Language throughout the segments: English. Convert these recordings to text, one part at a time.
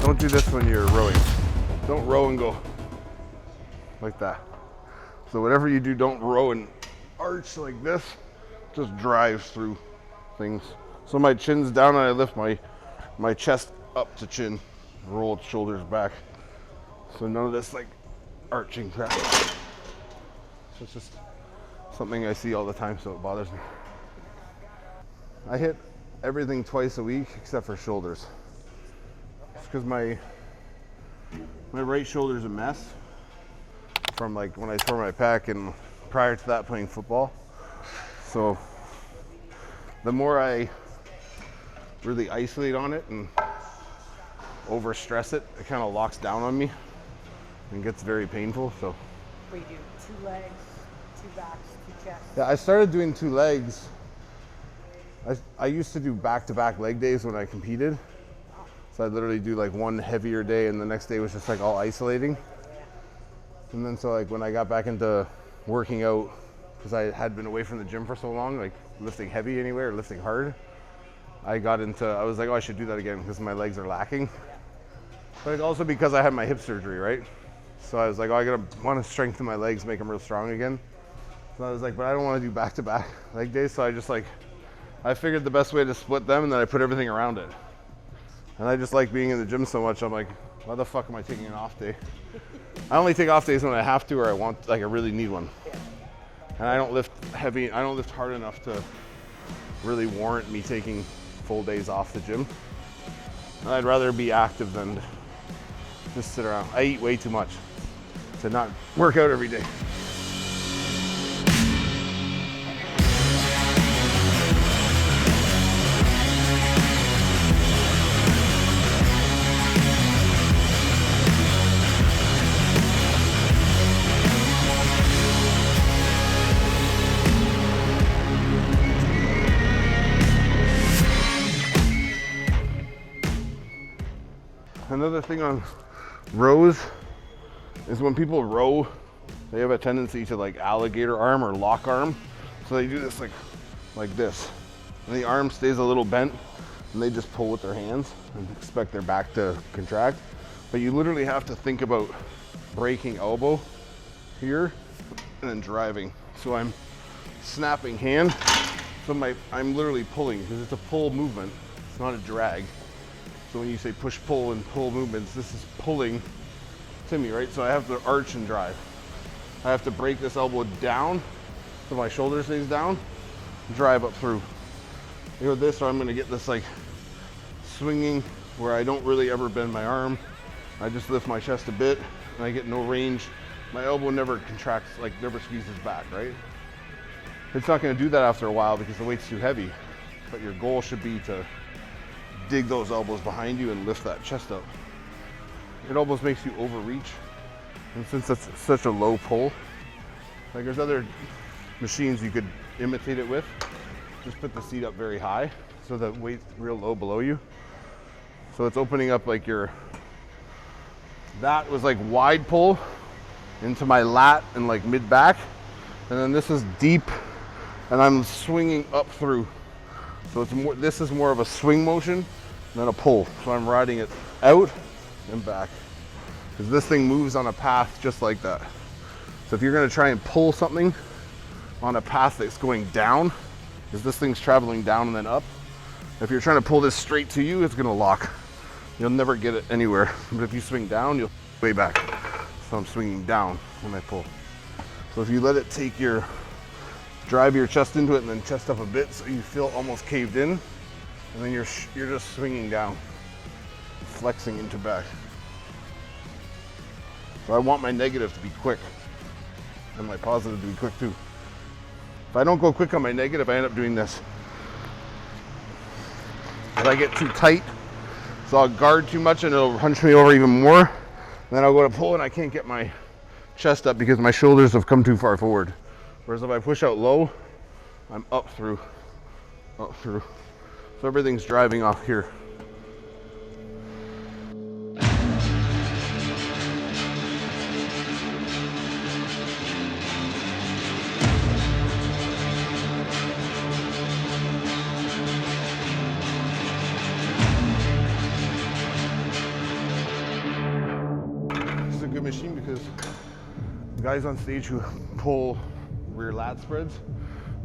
Don't do this when you're rowing. Don't row and go like that. So whatever you do, don't row and arch like this. Just drives through things. So my chin's down and I lift my chest up to chin. Roll shoulders back. So none of this like arching crap. So it's just something I see all the time, so it bothers me. I hit everything twice a week except for shoulders. It's because my right shoulder's a mess from like when I tore my pec and prior to that playing football. So the more I really isolate on it and over stress it, it kind of locks down on me and gets very painful. So we do 2 legs, 2 backs, 2 chests. Yeah, I started doing 2 legs. I used to do back-to-back leg days when I competed. So I'd literally do like one heavier day and the next day was just like all isolating. And then so like when I got back into working out, because I had been away from the gym for so long, like lifting heavy anywhere, or lifting hard, I was like, oh, I should do that again because my legs are lacking. But also because I had my hip surgery, right? So I was like, oh, I want to strengthen my legs, make them real strong again. So I was like, but I don't want to do back-to-back leg days. So I figured the best way to split them, and then I put everything around it. And I just like being in the gym so much, I'm like, why the fuck am I taking an off day? I only take off days when I have to or I really need one. And I don't lift heavy, I don't lift hard enough to really warrant me taking full days off the gym. And I'd rather be active than just sit around. I eat way too much to not work out every day. Another thing on rows is when people row, they have a tendency to like alligator arm or lock arm. So they do this like this. And the arm stays a little bent and they just pull with their hands and expect their back to contract. But you literally have to think about breaking elbow here and then driving. So I'm snapping hand. So I'm literally pulling because it's a pull movement. It's not a drag. So when you say push, pull, and pull movements, this is pulling to me, right? So I have to arch and drive. I have to break this elbow down so my shoulder stays down, drive up through. You know this, or I'm gonna get this like swinging where I don't really ever bend my arm. I just lift my chest a bit and I get no range. My elbow never contracts, like never squeezes back, right? It's not gonna do that after a while because the weight's too heavy, but your goal should be to dig those elbows behind you and lift that chest up. It almost makes you overreach. And since that's such a low pull, like there's other machines you could imitate it with. Just put the seat up very high so the weight's real low below you. So it's opening up like that was like wide pull into my lat and like mid back. And then this is deep and I'm swinging up through. So this is more of a swing motion than a pull. So I'm riding it out and back. Because this thing moves on a path just like that. So if you're gonna try and pull something on a path that's going down, because this thing's traveling down and then up, if you're trying to pull this straight to you, it's gonna lock. You'll never get it anywhere. But if you swing down, you'll way back. So I'm swinging down when I pull. So if you let it drive your chest into it and then chest up a bit so you feel almost caved in, and then you're just swinging down, flexing into back. So I want my negative to be quick and my positive to be quick too. If I don't go quick on my negative, I end up doing this. If I get too tight, so I'll guard too much and it'll hunch me over even more. And then I'll go to pull and I can't get my chest up because my shoulders have come too far forward. Whereas if I push out low, I'm up through. So everything's driving off here. machine because guys on stage who pull rear lat spreads,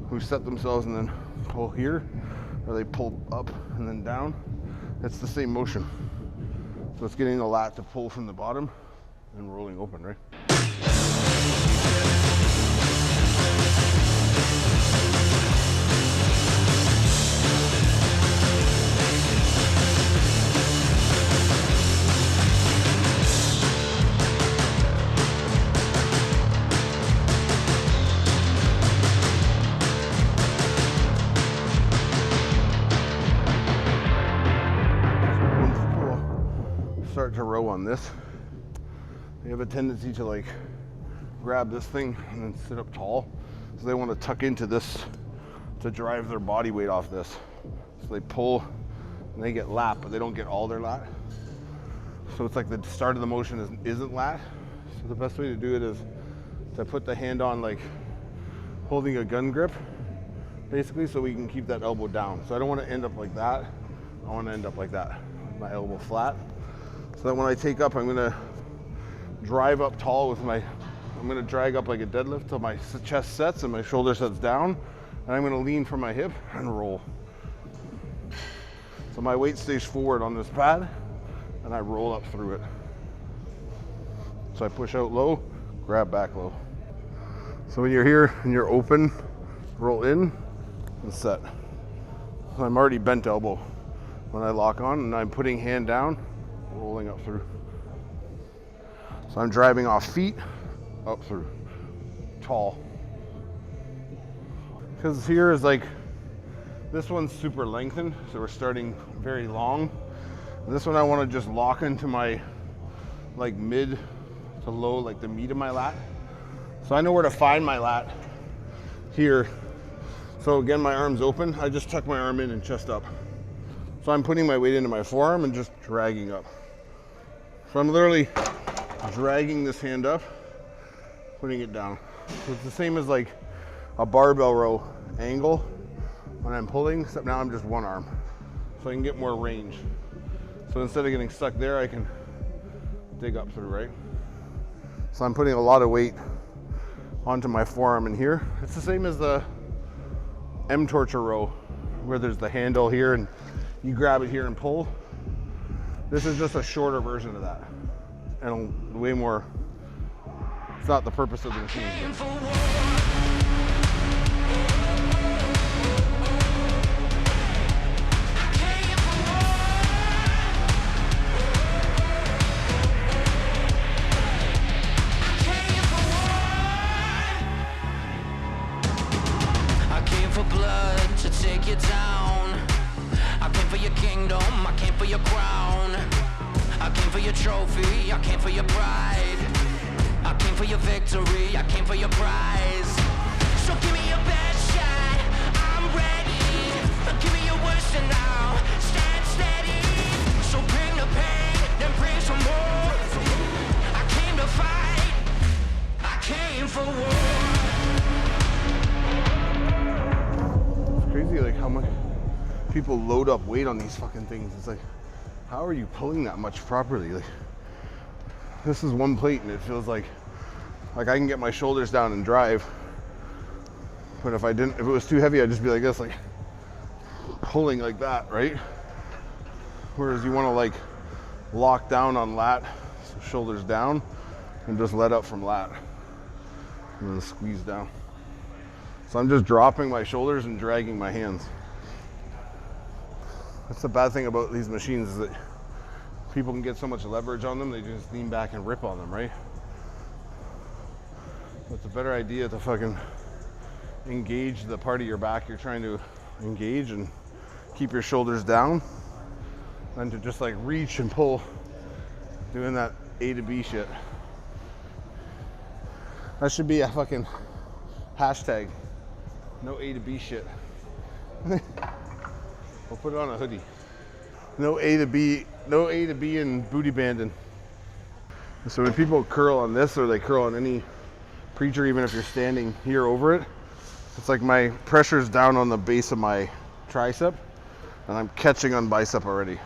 who set themselves and then pull here, or they pull up and then down, it's the same motion. So it's getting the lat to pull from the bottom and rolling open, right? Start to row on this, they have a tendency to like grab this thing and then sit up tall. So they want to tuck into this to drive their body weight off this. So they pull and they get lat, but they don't get all their lat. So it's like the start of the motion isn't lat. So the best way to do it is to put the hand on like holding a gun grip, basically, so we can keep that elbow down. So I don't want to end up like that. I want to end up like that, my elbow flat. So that when I take up, I'm gonna drive up tall with I'm gonna drag up like a deadlift till my chest sets and my shoulder sets down, and I'm gonna lean from my hip and roll. So my weight stays forward on this pad, and I roll up through it. So I push out low, grab back low. So when you're here and you're open, roll in and set. So I'm already bent elbow when I lock on, and I'm putting hand down, rolling up through. So I'm driving off feet, up through, tall. Because here is like, this one's super lengthened, so we're starting very long. And this one I want to just lock into my like mid to low, like the meat of my lat. So I know where to find my lat here. So again, my arm's open, I just tuck my arm in and chest up. So I'm putting my weight into my forearm and just dragging up. So I'm literally dragging this hand up, putting it down. So it's the same as like a barbell row angle when I'm pulling, except now I'm just one arm. So I can get more range. So instead of getting stuck there, I can dig up through, right? So I'm putting a lot of weight onto my forearm in here. It's the same as the M-torture row, where there's the handle here and you grab it here and pull. This is just a shorter version of that, and way more. It's not the purpose of the machine. I came for blood to take you down. I came for your kingdom, I came for your crown. I came for your trophy, I came for your pride. I came for your victory, I came for your prize. So give me your best shot, I'm ready. Give me your worst and now stand steady. So bring the pain, then bring some more. I came to fight, I came for war. It's crazy like how much people load up weight on these fucking things. It's like, how are you pulling that much properly? Like, this is one plate and it feels like I can get my shoulders down and drive. But if it was too heavy, I'd just be like this, like pulling like that, right? Whereas you want to like lock down on lat, so shoulders down, and just let up from lat, and then squeeze down. So I'm just dropping my shoulders and dragging my hands. That's the bad thing about these machines, is that people can get so much leverage on them, they just lean back and rip on them, right? But it's a better idea to fucking engage the part of your back you're trying to engage and keep your shoulders down, than to just like reach and pull, doing that A to B shit. That should be a fucking hashtag. No A to B shit. We'll put it on a hoodie. No A to B and booty banding. So when people curl on this, or they curl on any preacher, even if you're standing here over it, it's like my pressure's down on the base of my tricep and I'm catching on bicep already.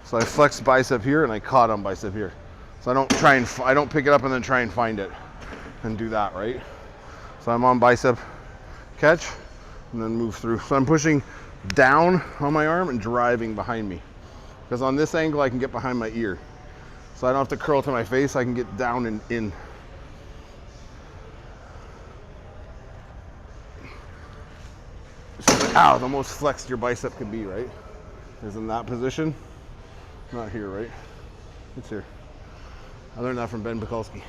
So I flexed bicep here and I caught on bicep here. So I don't pick it up and then try and find it and do that, right? So I'm on bicep catch and then move through. So I'm pushing down on my arm and driving behind me. Because on this angle I can get behind my ear. So I don't have to curl to my face, I can get down and in. Ow, the most flexed your bicep can be, right? Is in that position. Not here, right? It's here. I learned that from Ben Bukulski.